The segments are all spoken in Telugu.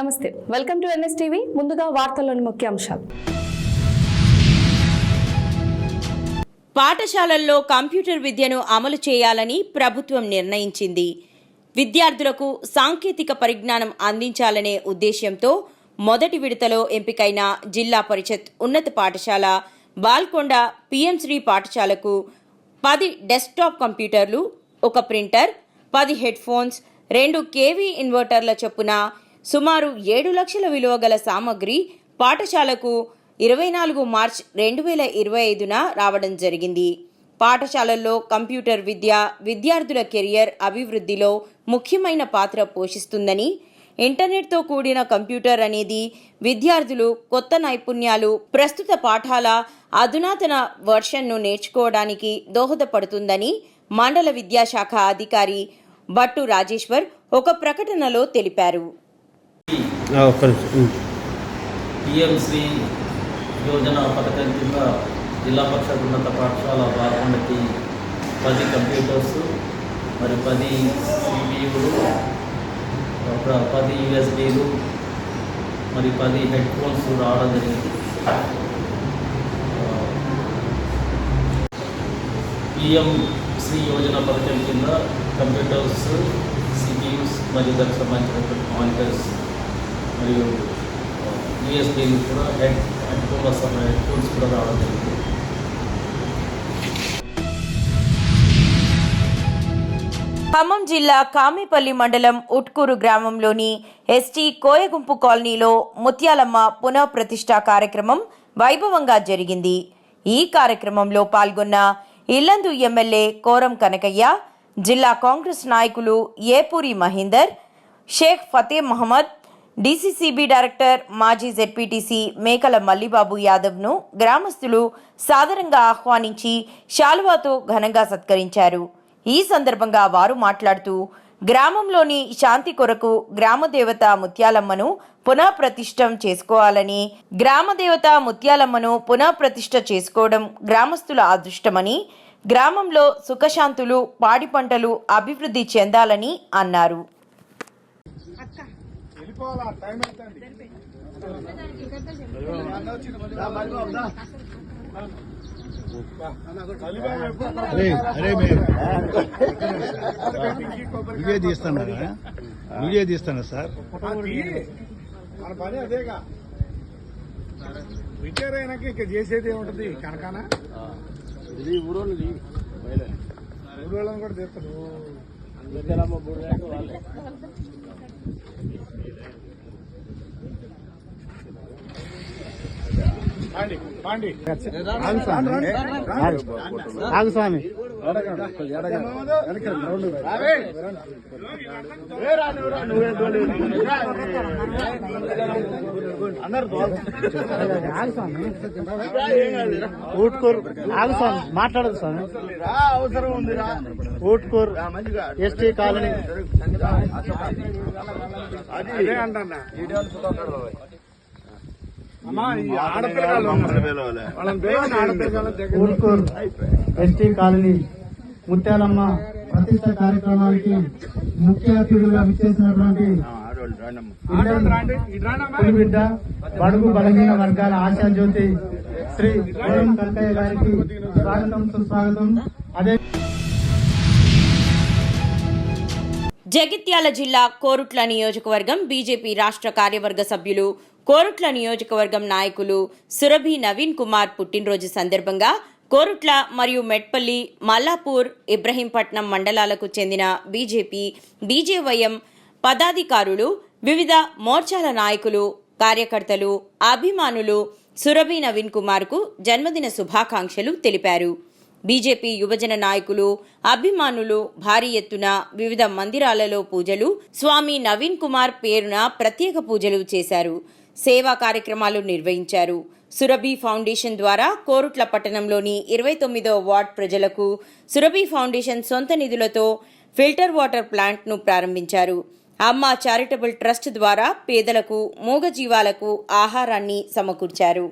నమస్తే, వెల్కమ్ టు ఎన్ఎస్టీవీ. ముందుగా వార్తల్లోని ముఖ్యాంశాలు. పాఠశాలల్లో కంప్యూటర్ విద్యను అమలు చేయాలని ప్రభుత్వం నిర్ణయించింది. విద్యార్థులకు సాంకేతిక పరిజ్ఞానం అందించాలనే ఉద్దేశ్యంతో మొదటి విడతలో ఎంపికైన జిల్లా పరిషత్ ఉన్నత పాఠశాల బాల్కొండ పిఎంశ్రీ పాఠశాలకు 10 డెస్క్టాప్ కంప్యూటర్లు, 1 ప్రింటర్, 10 హెడ్ ఫోన్స్, 2 కేవీ ఇన్వర్టర్ల చొప్పున సుమారు 7 లక్షల విలువ గల సామగ్రి పాఠశాలకు 24 మార్చి 2025న రావడం జరిగింది. పాఠశాలల్లో కంప్యూటర్ విద్య విద్యార్థుల కెరియర్ అభివృద్ధిలో ముఖ్యమైన పాత్ర పోషిస్తుందని, ఇంటర్నెట్తో కూడిన కంప్యూటర్ అనేది విద్యార్థులు కొత్త నైపుణ్యాలు, ప్రస్తుత పాఠాల అధునాతన వర్షన్ను నేర్చుకోవడానికి దోహదపడుతుందని మండల విద్యాశాఖ అధికారి బట్టు రాజేశ్వర్ ఒక ప్రకటనలో తెలిపారు. పిఎంశ్రీ యోజన పథకం కింద జిల్లా పరిషత్ ఉన్నత పాఠశాల బాల్కొండకి 10 కంప్యూటర్స్, మరి 10 సిపియులు, 10 యూఎస్బీలు, మరి 10 హెడ్ ఫోన్స్ రావడం జరిగింది. పిఎంశ్రీ యోజన పథకం కింద కంప్యూటర్స్, సిపియూస్ మరియు దానికి సంబంధించినటువంటి మానిటర్స్ మరియు యూఎస్బీలు కూడా హెడ్ ఫోన్స్ కూడా రావడం జరిగింది. ఖమ్మం జిల్లా కామిపల్లి మండలం ఉట్కూరు గ్రామంలోని ఎస్టీ కోయగుంపు కాలనీలో ముత్యాలమ్మ పునఃప్రతిష్ఠ కార్యక్రమం వైభవంగా జరిగింది. ఈ కార్యక్రమంలో పాల్గొన్న ఇల్లందు ఎమ్మెల్యే కోరం కనకయ్య, జిల్లా కాంగ్రెస్ నాయకులు ఏపూరి మహేందర్, షేక్ ఫతే మహమ్మద్, డీసీసీబీ డైరెక్టర్ మాజీ జెడ్పీటీసీ మేకల మల్లిబాబు యాదవ్ను గ్రామస్తులు సాదరంగా ఆహ్వానించి శాలువాతో ఘనంగా సత్కరించారు. ఈ సందర్భంగా వారు మాట్లాడుతూ గ్రామంలోని శాంతి కొరకు గ్రామదేవత ముత్యాలమ్మను పునఃప్రతిష్ఠం చేసుకోవాలని, గ్రామదేవత ముత్యాలమ్మను పునఃప్రతిష్ఠ చేసుకోవడం గ్రామస్తుల అదృష్టమని, గ్రామంలో సుఖశాంతులు, పాడి పంటలు అభివృద్ధి చెందాలని అన్నారు. వీడియో తీస్తాను సార్. మన పని అదేగా, రిటైర్ అయినాక ఇక చేసేది ఏముంటది? కనకానా ఊరోళ్ళని కూడా తీస్తారు. ఆగు స్వామి. ఊట్కూరు ఆగు స్వామి, మాట్లాడదు స్వామి. అవసరం ఉంది. ఊట్కూరు ఎస్టీ కాలనీ అదే అంటన్నా. ఊట్కూరు ఎస్టీ కాలనీ ముత్యాలమ్మ ప్రతిష్ట కార్యక్రమానికి ముఖ్య అతిథులుగా విచ్చేసినటువంటి బిడ్డ బడుగు బలహీన వర్గాల ఆశాజ్యోతి శ్రీ కోరం కనకయ్య గారికి స్వాగతం, సుస్వాగతం. అదే జగిత్యాల జిల్లా కోరుట్ల నియోజకవర్గం బీజేపీ రాష్ట్ర కార్యవర్గ సభ్యులు, కోరుట్ల నియోజకవర్గం నాయకులు సురభి నవీన్ కుమార్ పుట్టినరోజు సందర్భంగా కోరుట్ల మరియు మెట్పల్లి, మల్లాపూర్, ఇబ్రహీంపట్నం మండలాలకు చెందిన బీజేపీ, బీజేవైఎం పదాధికారులు, వివిధ మోర్చాల నాయకులు, కార్యకర్తలు, అభిమానులు సురభి నవీన్ కుమార్కు జన్మదిన శుభాకాంక్షలు తెలిపారు. బీజేపీ యువజన నాయకులు, అభిమానులు భారీ ఎత్తున వివిధ మందిరాలలో పూజలు, స్వామి నవీన్ కుమార్ పేరున ప్రత్యేక పూజలు చేశారు. సేవా కార్యక్రమాలు నిర్వహించారు. సురభి ఫౌండేషన్ ద్వారా కోరుట్ల పట్టణంలోని 29వ వార్డ్ ప్రజలకు సురభి ఫౌండేషన్ సొంత నిధులతో ఫిల్టర్ వాటర్ ప్లాంట్ను ప్రారంభించారు. అమ్మ చారిటబుల్ ట్రస్ట్ ద్వారా పేదలకు, మూగజీవాలకు ఆహారాన్ని సమకూర్చారు.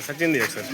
సచిన్ ది సార్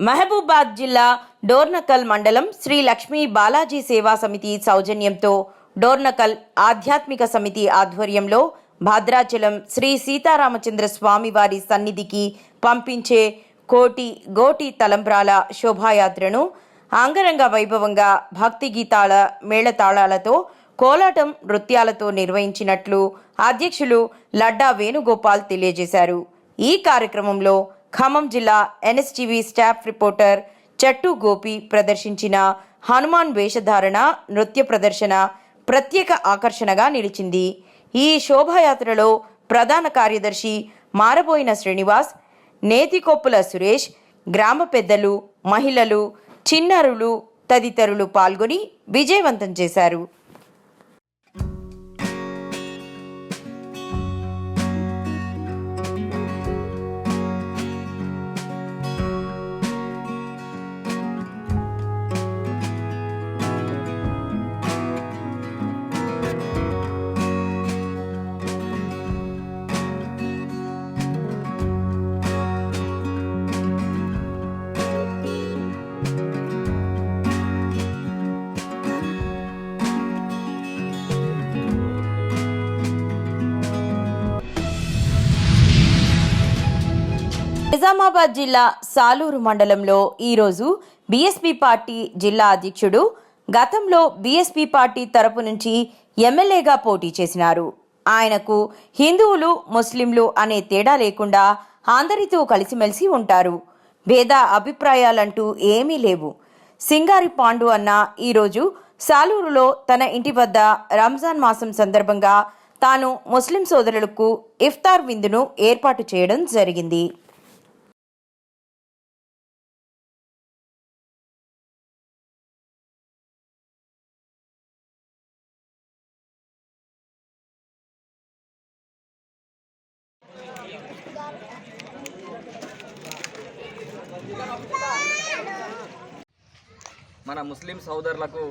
మహబూబాద్ జిల్లా డోర్నకల్ మండలం శ్రీ లక్ష్మీ బాలాజీ సేవా సమితి సౌజన్యంతో డోర్నకల్ ఆధ్యాత్మిక సమితి ఆధ్వర్యంలో భద్రాచలం శ్రీ సీతారామచంద్ర స్వామి వారి సన్నిధికి పంపించే గోటి తలంబ్రాల శోభాయాత్రను అంగరంగ వైభవంగా భక్తి గీతాల మేళతాళాలతో కోలాటం నృత్యాలతో నిర్వహించినట్లు అధ్యక్షులు లడ్డా వేణుగోపాల్ తెలియజేశారు. ఈ కార్యక్రమంలో ఖమ్మం జిల్లా ఎన్ఎస్టీవీ స్టాఫ్ రిపోర్టర్ చట్టు గోపి ప్రదర్శించిన హనుమాన్ వేషధారణ నృత్య ప్రదర్శన ప్రత్యేక ఆకర్షణగా నిలిచింది. ఈ శోభాయాత్రలో ప్రధాన కార్యదర్శి మారబోయిన శ్రీనివాస్, నేతికొప్పుల సురేష్, గ్రామ పెద్దలు, మహిళలు, చిన్నారులు తదితరులు పాల్గొని విజయవంతం చేశారు. నిజామాబాద్ జిల్లా సాలూరు మండలంలో ఈరోజు బీఎస్పీ పార్టీ జిల్లా అధ్యక్షుడు గతంలో బీఎస్పీ పార్టీ తరపు నుంచి ఎమ్మెల్యేగా పోటీ చేసినారు. ఆయనకు హిందువులు ముస్లింలు అనే తేడా లేకుండా అందరితో కలిసిమెలిసి ఉంటారు. భేద అభిప్రాయాలంటూ ఏమీ లేవు. సింగారి పాండు అన్న ఈరోజు సాలూరులో తన ఇంటి వద్ద రంజాన్ మాసం సందర్భంగా తాను ముస్లిం సోదరులకు ఇఫ్తార్ విందును ఏర్పాటు చేయడం జరిగింది. మన ముస్లిం సోదరులకు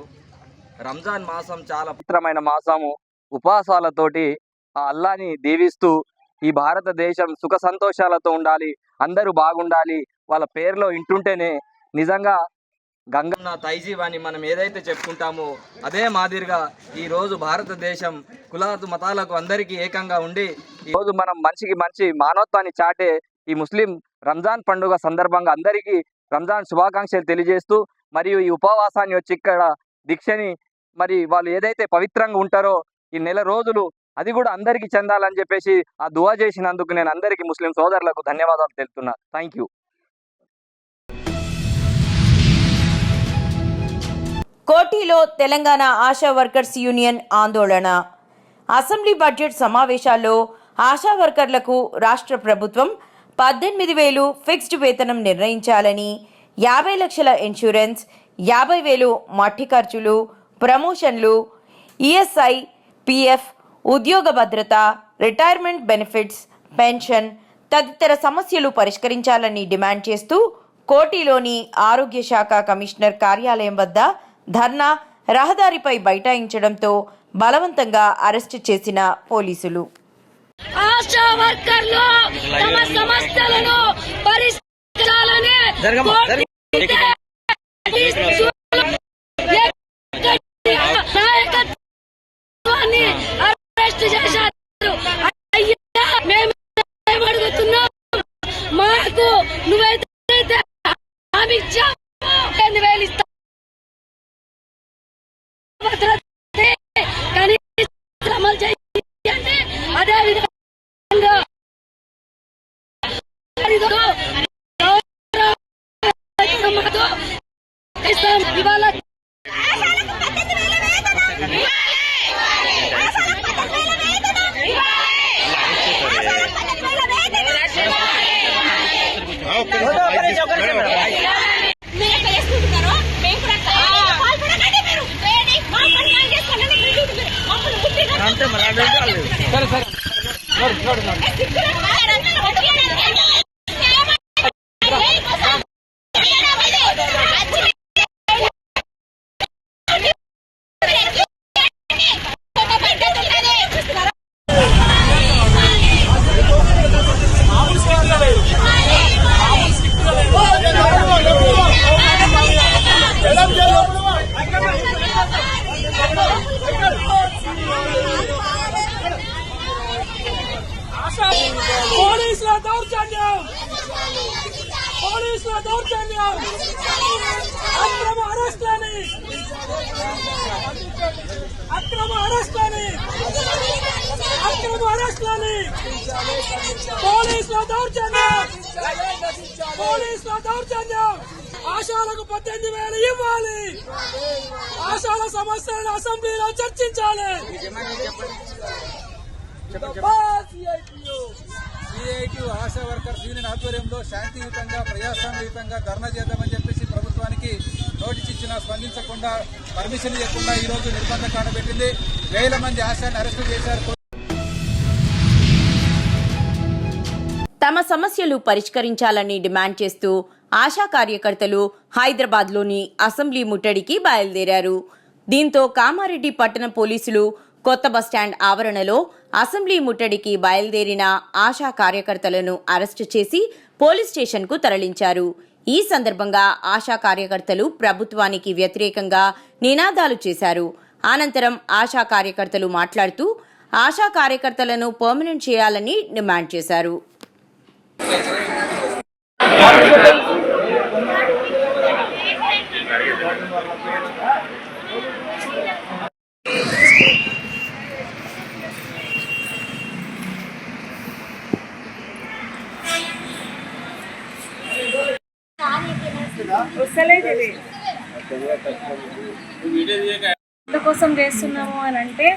రంజాన్ మాసం చాలా పవిత్రమైన మాసము. ఉపవాసాలతోటి ఆ అల్లాని దీవిస్తూ ఈ భారతదేశం సుఖ సంతోషాలతో ఉండాలి, అందరూ బాగుండాలి. వాళ్ళ పేరులో ఇంటుంటేనే నిజంగా గంగన్న తైజీవ్ అని మనం ఏదైతే చెప్పుకుంటామో అదే మాదిరిగా ఈరోజు భారతదేశం కులాలు మతాలకు అందరికీ ఏకంగా ఉండి ఈరోజు మనం మనిషికి మంచి మానవత్వాన్ని చాటే ఈ ముస్లిం రంజాన్ పండుగ సందర్భంగా అందరికీ రంజాన్ శుభాకాంక్షలు తెలియజేస్తూ మరియు ఈ ఉపవాసాన్ని వచ్చి ఇక్కడ దీక్షని మరి వాళ్ళు ఏదైతే పవిత్రంగా ఉంటారో ఈ నెల రోజులు అది కూడా అందరికీ చెందాలని చెప్పేసి ఆ దువా చేసినందుకు నేను అందరికీ ముస్లిం సోదరులకు ధన్యవాదాలు తెలుపుతున్నా. Thank you. కోటిలో తెలంగాణ ఆశా వర్కర్స్ యూనియన్ ఆందోళన. అసెంబ్లీ బడ్జెట్ సమావేశాల్లో ఆశా వర్కర్లకు రాష్ట్ర ప్రభుత్వం 18,000 ఫిక్స్డ్ వేతనం నిర్ణయించాలని, 50 లక్షల ఇన్సూరెన్స్, 50,000 మట్టి ఖర్చులు, ప్రమోషన్లు, ఈఎస్ఐ, పిఎఫ్, ఉద్యోగ భద్రత, రిటైర్మెంట్ బెనిఫిట్స్, పెన్షన్ తదితర సమస్యలు పరిష్కరించాలని డిమాండ్ చేస్తూ కోటిలోని ఆరోగ్య శాఖ కమిషనర్ కార్యాలయం వద్ద ధర్నా, రహదారిపై బైఠాయించడంతో బలవంతంగా అరెస్టు చేసిన పోలీసులు. ఆశా వర్కర్లు తమ సమస్యలను పరిష్కరించాలని నాయకత్వాన్ని అరెస్ట్ చేశారు. అయ్యా, మేము అడుగుతున్నాం, మాకు నువ్వైతే హామీ ఇచ్చావు 8,000 ఇస్తావు, కనీసం అమలు చేయండి. అదే విధంగా ఇవాళ పోలీసుల దౌర్జన్యం, అక్రమ అరెస్టులని, పోలీసుల దౌర్జన్యం. ఆశాలకు 18,000 ఇవ్వాలి. ఆశాల సమస్యలను అసెంబ్లీలో చర్చించాలి. సిఐటి ఆశా వర్కర్స్ యూనియన్ ఆధ్వర్యంలో శాంతియుతంగా ప్రజాస్వామ్యయుతంగా ధర్నా చేద్దామని చెప్పేసి ప్రభుత్వానికి నోటీస్ ఇచ్చినా స్పందించకుండా, పర్మిషన్ ఇవ్వకుండా ఈ రోజు నిర్బంధ కాడబెట్టింది. వేల మంది ఆశాన్ని అరెస్టు చేశారు. తమ సమస్యలు పరిష్కరించాలని డిమాండ్ చేస్తూ ఆశా కార్యకర్తలు హైదరాబాద్లోని అసెంబ్లీ ముట్టడికి బయలుదేరారు. దీంతో కామారెడ్డి పట్టణ పోలీసులు కొత్త బస్టాండ్ ఆవరణలో అసెంబ్లీ ముట్టడికి బయలుదేరిన ఆశా కార్యకర్తలను అరెస్టు చేసి పోలీస్ స్టేషన్కు తరలించారు. ఈ సందర్భంగా ఆశా కార్యకర్తలు ప్రభుత్వానికి వ్యతిరేకంగా నినాదాలు చేశారు. అనంతరం ఆశా కార్యకర్తలు మాట్లాడుతూ ఆశా కార్యకర్తలను పర్మనెంట్ చేయాలని డిమాండ్ చేశారు. కోసం చేస్తున్నాము అని అంటే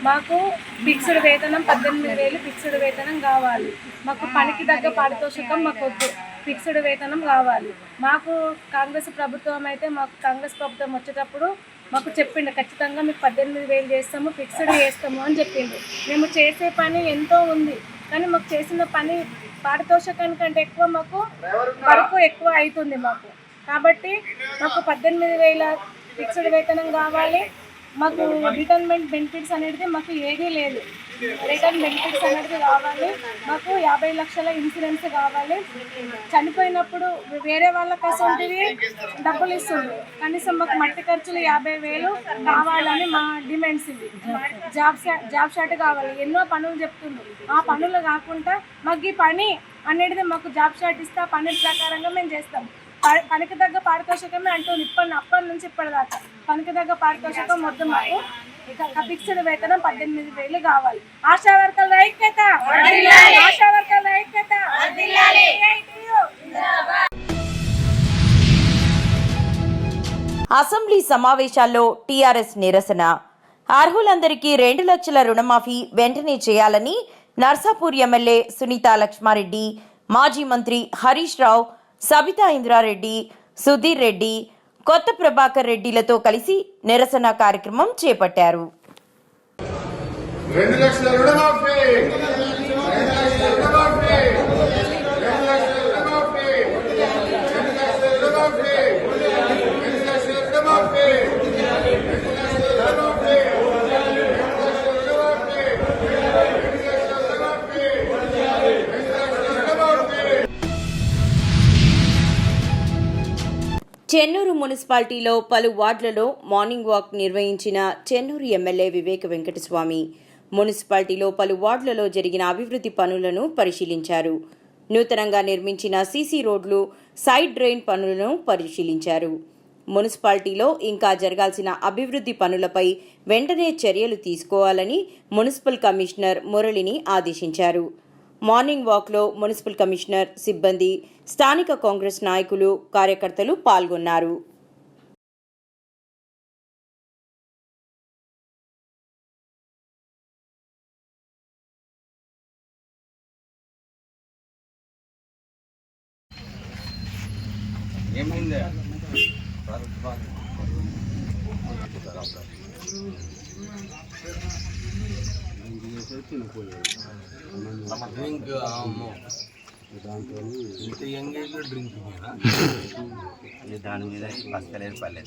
మాకు ఫిక్స్డ్ వేతనం 18,000 ఫిక్స్డ్ వేతనం కావాలి. మాకు పనికి తగ్గ పారితోషికం మాకు వద్దు, ఫిక్స్డ్ వేతనం కావాలి. మాకు కాంగ్రెస్ ప్రభుత్వం అయితే కాంగ్రెస్ ప్రభుత్వం వచ్చేటప్పుడు మాకు చెప్పిండు, ఖచ్చితంగా మీకు 18,000 చేస్తాము, ఫిక్స్డ్ చేస్తాము అని చెప్పిండు. మేము చేసే పని ఎంతో ఉంది, కానీ మాకు చేసిన పని పారితోషికానికంటే ఎక్కువ మాకు వర్క్ ఎక్కువ అవుతుంది మాకు. కాబట్టి మాకు 18,000 ఫిక్స్డ్ వేతనం కావాలి. మాకు రిటైర్మెంట్ బెనిఫిట్స్ అనేది మాకు ఏదీ లేదు. రిటర్న్ బెనిఫిట్స్ అనేది కావాలి. మాకు 50 లక్షల ఇన్సూరెన్స్ కావాలి. చనిపోయినప్పుడు వేరే వాళ్ళకి అసలు డబ్బులు ఇస్తుంది, కనీసం మాకు మట్టి ఖర్చులు 50,000 కావాలని మా డిమాండ్స్. ఇవి జాబ్ షాట్ కావాలి. ఎన్నో పనులు చెప్తుండ్రు, ఆ పనులు కాకుండా మాకు ఈ పని అనేది మాకు జాబ్ షాట్ ఇస్తే ఆ పని ప్రకారంగా మేము చేస్తాం. పనికి తగ్గ పారితోషికమే అంటుంది అప్పటి నుంచి ఇప్పటిదాకా. పనికి తగ్గ పారితోషికం మొత్తం మాకు ఫిక్స్డ్ వేతనం 18,000 కావాలి. ఆశా వర్కర్ల ఐక్యత, ఆశా వర్కర్ల ఐక్యత. అసెంబ్లీ సమావేశాల్లో టీఆర్ఎస్ నిరసన. అర్హులందరికీ 2 లక్షల రుణమాఫీ వెంటనే చేయాలని నర్సాపూర్ ఎమ్మెల్యే సునీతా లక్ష్మారెడ్డి, మాజీ మంత్రి హరీష్ రావు, సబితా ఇంద్రారెడ్డి, సుధీర్ రెడ్డి, కొత్త ప్రభాకర్ రెడ్డిలతో కలిసి నిరసన కార్యక్రమం చేపట్టారు. 2 లక్షల రుణమాఫీ 2 లక్షల రుణమాఫీ 2 లక్షల రుణమాఫీ 2 లక్షల రుణమాఫీ 2 లక్షల రుణమాఫీ 2 లక్షల రుణమాఫీ 2 లక్షల రుణమాఫీ. చెన్నూరు మున్సిపాలిటీలో పలు వార్డులలో మార్నింగ్ వాక్ నిర్వహించిన చెన్నూరు ఎమ్మెల్యే వివేక వెంకటస్వామి మున్సిపాలిటీలో పలు వార్డులలో జరిగిన అభివృద్ధి పనులను పరిశీలించారు. నూతనంగా నిర్మించిన సీసీ రోడ్లు, సైడ్ డ్రైన్ పనులను పరిశీలించారు. మున్సిపాలిటీలో ఇంకా జరగాల్సిన అభివృద్ధి పనులపై వెంటనే చర్యలు తీసుకోవాలని మున్సిపల్ కమిషనర్ మురళిని ఆదేశించారు. మార్నింగ్ వాక్లో మున్సిపల్ కమిషనర్, సిబ్బంది, స్థానిక కాంగ్రెస్ నాయకులు, కార్యకర్తలు పాల్గొన్నారు. దాని మీద బస్తలు ఏర్పడలేదు.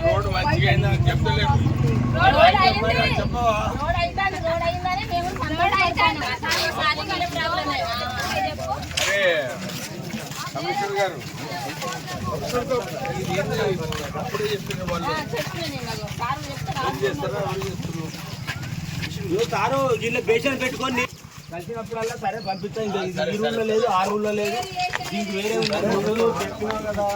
రోడ్ మంచిగా అయిందని చెప్తలేదు. కమిషనర్ గారు అప్పుడే చెప్తున్న వాళ్ళు కారు దీనిలో బేషన్ పెట్టుకొని కలిసినప్పుడల్లా సరే పంపిస్తాం. ఇంకా ఈ రూల్లో లేదు, ఆ రూల్లో లేదు, దీనికి వేరే ఉన్నారు చెప్పినా కదా.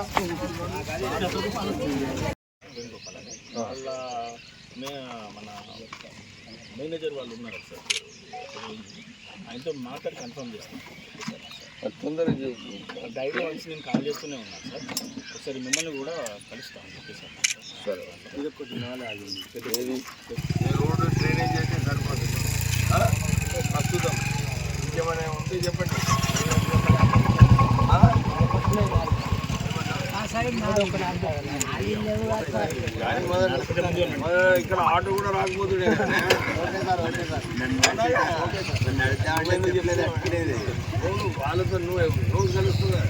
మన మేనేజర్ వాళ్ళు ఉన్నారు సార్, ఆయనతో మాట్లాడి కన్ఫర్మ్ చేస్తాం. తొందరగా డైలీ వన్స్ నేను కాల్ చేస్తూనే ఉన్నాను సార్. ఒకసారి మిమ్మల్ని కూడా కలుస్తాను చెప్పేసారు. సరే, ఇది కొంచెం రోడ్డు డ్రైనేజ్ అయితే సరిపోతుంది. ప్రస్తుతం ఇంకేమైనా ఉంటే చెప్పండి. ఇక్కడ ఆటో కూడా రాకపోతుండే. వాళ్ళతో నువ్వు కలుస్తున్నా.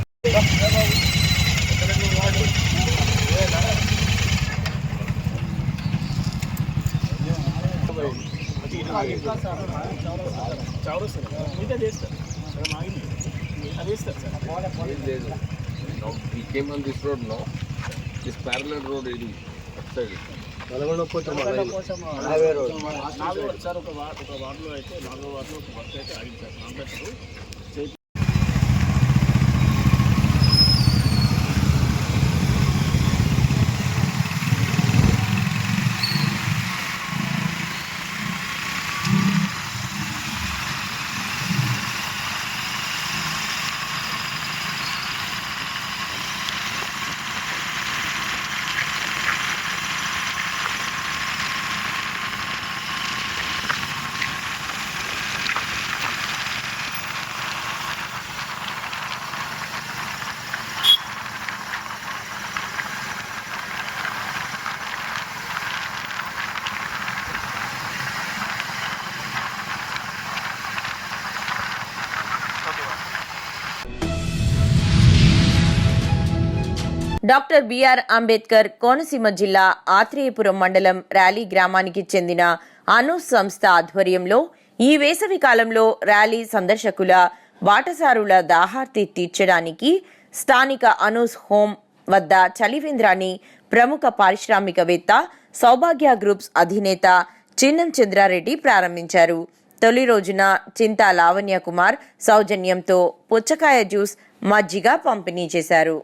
He came on this road now. This parallel road is outside. Sir ఒక వార్డులో అయితే 4వ వార్డులో ఒక వర్క్ అయితే ఆగింది sir. Contractor doctor BR Ambedkar Konaseema జిల్లా ఆత్రేయపురం మండలం ర్యాలీ గ్రామానికి చెందిన అనూస్ సంస్థ ఆధ్వర్యంలో ఈ వేసవి కాలంలో ర్యాలీ సందర్శకుల బాటసారుల దాహార్తి తీర్చడానికి స్థానిక అనూస్ హోం వద్ద చలివేంద్రాన్ని ప్రముఖ పారిశ్రామికవేత్త సౌభాగ్య గ్రూప్స్ అధినేత చిన్నం చంద్రారెడ్డి ప్రారంభించారు. తొలి రోజున చింతా లావణ్య కుమార్ సౌజన్యంతో పుచ్చకాయ జ్యూస్, మజ్జిగ పంపిణీ చేశారు.